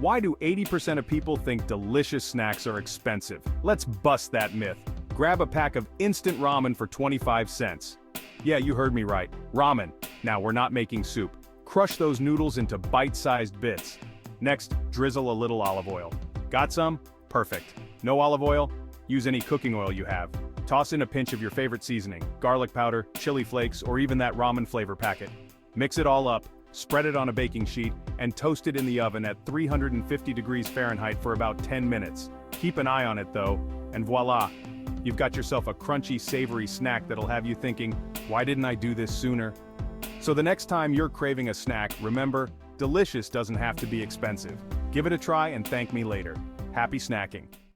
Why do 80% of people think delicious snacks are expensive? Let's bust that myth. Grab a pack of instant ramen for 25 cents. Yeah, you heard me right. Ramen. Now, we're not making soup. Crush those noodles into bite-sized bits. Next, drizzle a little olive oil. Got some? Perfect. No olive oil? Use any cooking oil you have. Toss in a pinch of your favorite seasoning, garlic powder, chili flakes, or even that ramen flavor packet. Mix it all up, spread it on a baking sheet, and toast it in the oven at 350 degrees Fahrenheit for about 10 minutes. Keep an eye on it though, and voila! You've got yourself a crunchy, savory snack that'll have you thinking, why didn't I do this sooner? So the next time you're craving a snack, remember, delicious doesn't have to be expensive. Give it a try and thank me later. Happy snacking.